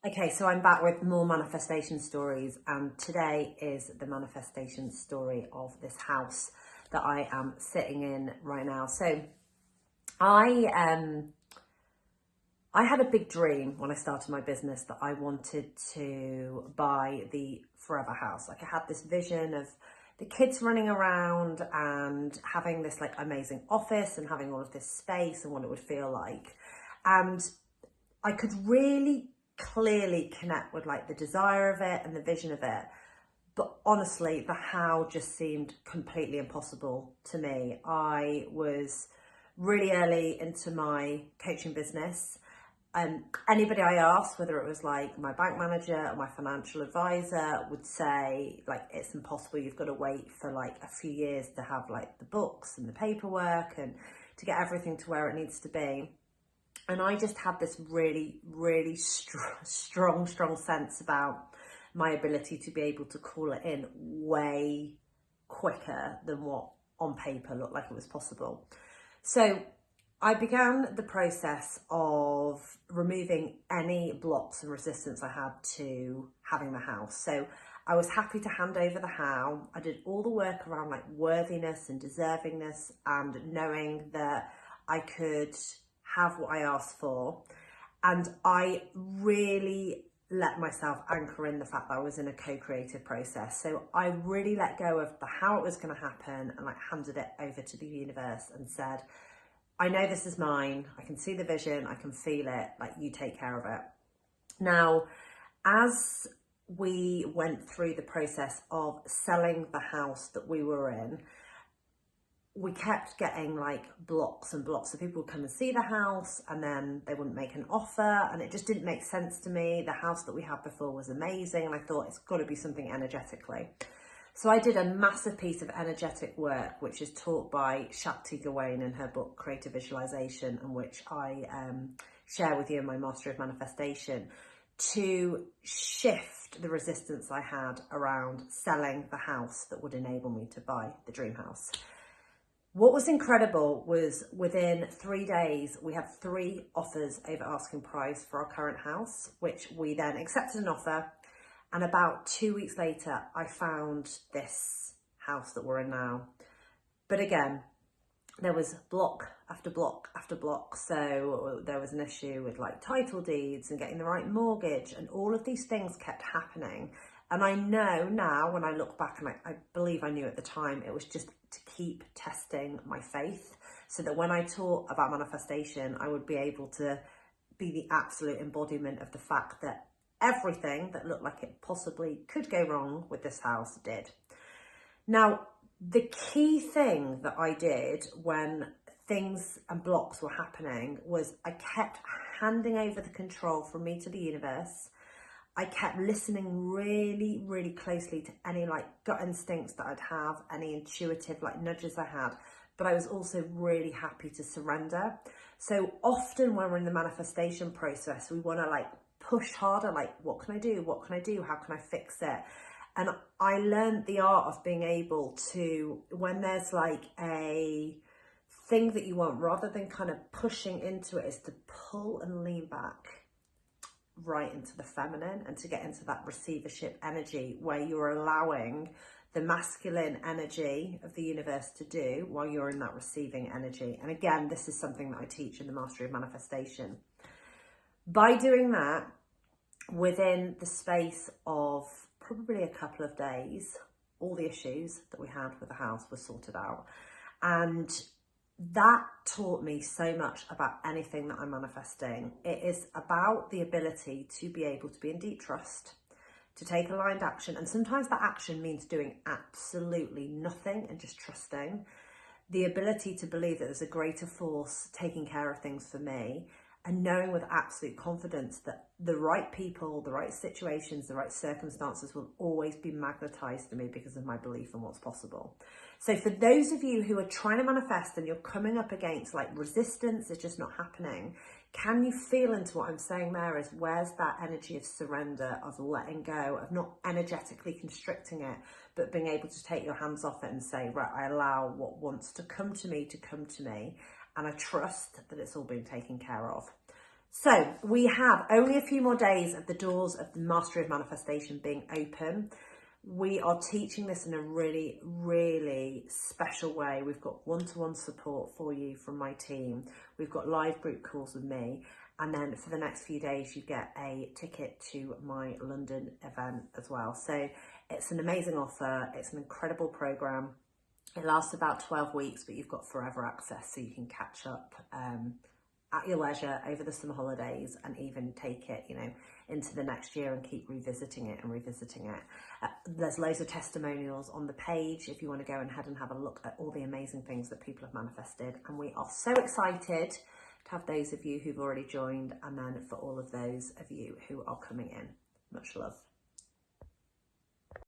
Okay, so I'm back with more manifestation stories, and today is the manifestation story of this house that I am sitting in right now. So I I had a big dream when I started my business that I wanted to buy the forever house. Like I had this vision of the kids running around and having this like amazing office and having all of this space and what it would feel like. And I could really clearly connect with like the desire of it and the vision of it. But honestly, the how just seemed completely impossible to me. I was really early into my coaching business. Anybody I asked, whether it was like my bank manager or my financial advisor, would say like it's impossible. You've got to wait for like a few years to have like the books and the paperwork and to get everything to where it needs to be. And I just had this really strong sense about my ability to be able to call it in way quicker than what on paper looked like it was possible. So I began the process of removing any blocks and resistance I had to having the house. So I was happy to hand over the how. I did all the work around like worthiness and deservingness and knowing that I could have what I asked for. And I really let myself anchor in the fact that I was in a co-creative process. So I really let go of the how it was going to happen and like handed it over to the universe and said, I know this is mine. I can see the vision. I can feel it. Like, you take care of it. Now, as we went through the process of selling the house that we were in, we kept getting like blocks and blocks. So people would come and see the house and then they wouldn't make an offer, and it just didn't make sense to me. The house that we had before was amazing, and I thought it's got to be something energetically. So I did a massive piece of energetic work, which is taught by Shakti Gawain in her book Creative Visualization, and which I share with you in my Mastery of Manifestation, to shift the resistance I had around selling the house that would enable me to buy the dream house. What was incredible was within 3 days, we had 3 offers over asking price for our current house, which we then accepted an offer. And about 2 weeks later, I found this house that we're in now. But again, there was block after block after block. So there was an issue with like title deeds and getting the right mortgage, and all of these things kept happening. And I know now when I look back, and I believe I knew at the time, it was just to keep testing my faith so that when I taught about manifestation, I would be able to be the absolute embodiment of the fact that everything that looked like it possibly could go wrong with this house did. Now, the key thing that I did when things and blocks were happening was I kept handing over the control from me to the universe. I kept listening really closely to any like gut instincts that I'd have, any intuitive like nudges I had, but I was also really happy to surrender. So often when we're in the manifestation process, we want to like push harder, like what can I do? What can I do? How can I fix it? And I learned the art of being able to, when there's like a thing that you want, rather than kind of pushing into it, is to pull and lean back right into the feminine and to get into that receivership energy where you're allowing the masculine energy of the universe to do while you're in that receiving energy. And again, this is something that I teach in the Mastery of Manifestation. By doing that, within the space of probably a couple of days, all the issues that we had with the house were sorted out. And that taught me so much about anything that I'm manifesting. It is about the ability to be able to be in deep trust, to take aligned action. And sometimes that action means doing absolutely nothing and just trusting. The ability to believe that there's a greater force taking care of things for me, and knowing with absolute confidence that the right people, the right situations, the right circumstances will always be magnetized to me because of my belief in what's possible. So for those of you who are trying to manifest and you're coming up against like resistance, it's just not happening, can you feel into what I'm saying there is where's that energy of surrender, of letting go, of not energetically constricting it, but being able to take your hands off it and say, right, I allow what wants to come to me, and I trust that it's all being taken care of. So we have only a few more days of the doors of the Mastery of Manifestation being open. We are teaching this in a really, really special way. We've got one-to-one support for you from my team. We've got live group calls with me. And then for the next few days, you get a ticket to my London event as well. So it's an amazing offer. It's an incredible program. It lasts about 12 weeks, but you've got forever access, so you can catch up at your leisure over the summer holidays, and even take it, you know, into the next year and keep revisiting it and revisiting it. There's loads of testimonials on the page if you want to go ahead and have a look at all the amazing things that people have manifested. And we are so excited to have those of you who've already joined, and then for all of those of you who are coming in. Much love.